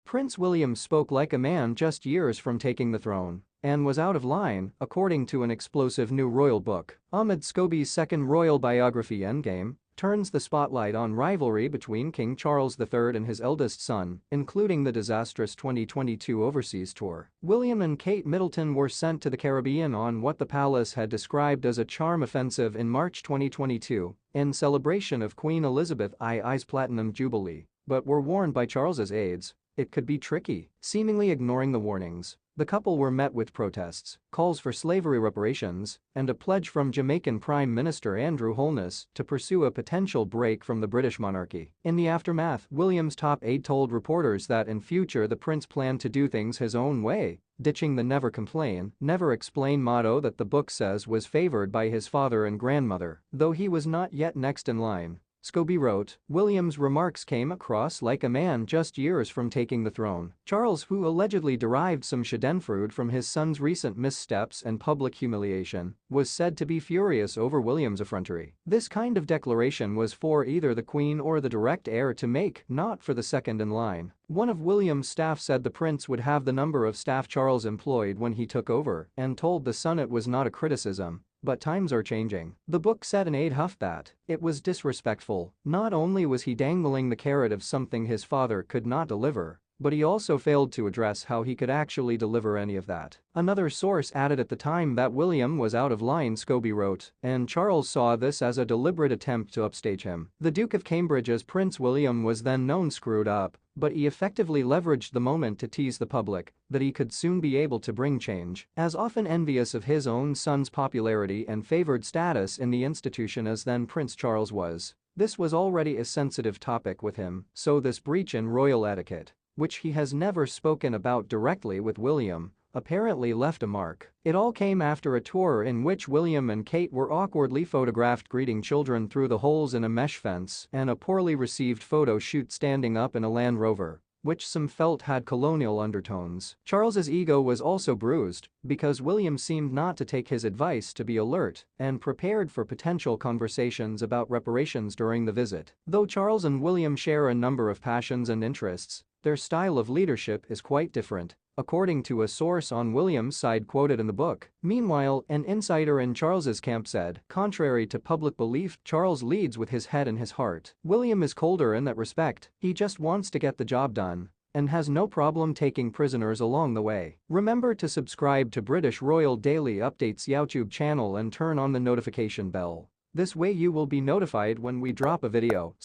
Prince William spoke like a man just years from taking the throne and was out of line, according to an explosive new royal book. Omid Scobie's second royal biography, Endgame, turns the spotlight on rivalry between King Charles III and his eldest son, including the disastrous 2022 overseas tour. William and Kate Middleton were sent to the Caribbean on what the palace had described as a charm offensive in March 2022, in celebration of Queen Elizabeth II's Platinum Jubilee, but were warned by Charles's aides it could be tricky. Seemingly ignoring the warnings, the couple were met with protests, calls for slavery reparations, and a pledge from Jamaican Prime Minister Andrew Holness to pursue a potential break from the British monarchy. In the aftermath, William's top aide told reporters that in future the prince planned to do things his own way, ditching the never complain, never explain motto that the book says was favored by his father and grandmother, though he was not yet next in line. Scobie wrote, William's remarks came across like a man just years from taking the throne. Charles, who allegedly derived some schadenfreude from his son's recent missteps and public humiliation, was said to be furious over William's effrontery. This kind of declaration was for either the Queen or the direct heir to make, not for the second in line. One of William's staff said the prince would have the number of staff Charles employed when he took over and told the Sun it was not a criticism. But times are changing. The book said in aide huff that it was disrespectful. Not only was he dangling the carrot of something his father could not deliver, but he also failed to address how he could actually deliver any of that. Another source added at the time that William was out of line, Scobie wrote, and Charles saw this as a deliberate attempt to upstage him. The Duke of Cambridge's Prince William was then known screwed up, but he effectively leveraged the moment to tease the public that he could soon be able to bring change. As often envious of his own son's popularity and favored status in the institution as then Prince Charles was, this was already a sensitive topic with him, so this breach in royal etiquette, which he has never spoken about directly with William, apparently left a mark. It all came after a tour in which William and Kate were awkwardly photographed greeting children through the holes in a mesh fence and a poorly received photo shoot standing up in a Land Rover, which some felt had colonial undertones. Charles's ego was also bruised because William seemed not to take his advice to be alert and prepared for potential conversations about reparations during the visit. Though Charles and William share a number of passions and interests, their style of leadership is quite different, according to a source on William's side quoted in the book. Meanwhile, an insider in Charles's camp said, contrary to public belief, Charles leads with his head and his heart. William is colder in that respect, he just wants to get the job done and has no problem taking prisoners along the way. Remember to subscribe to British Royal Daily Updates YouTube channel and turn on the notification bell. This way you will be notified when we drop a video.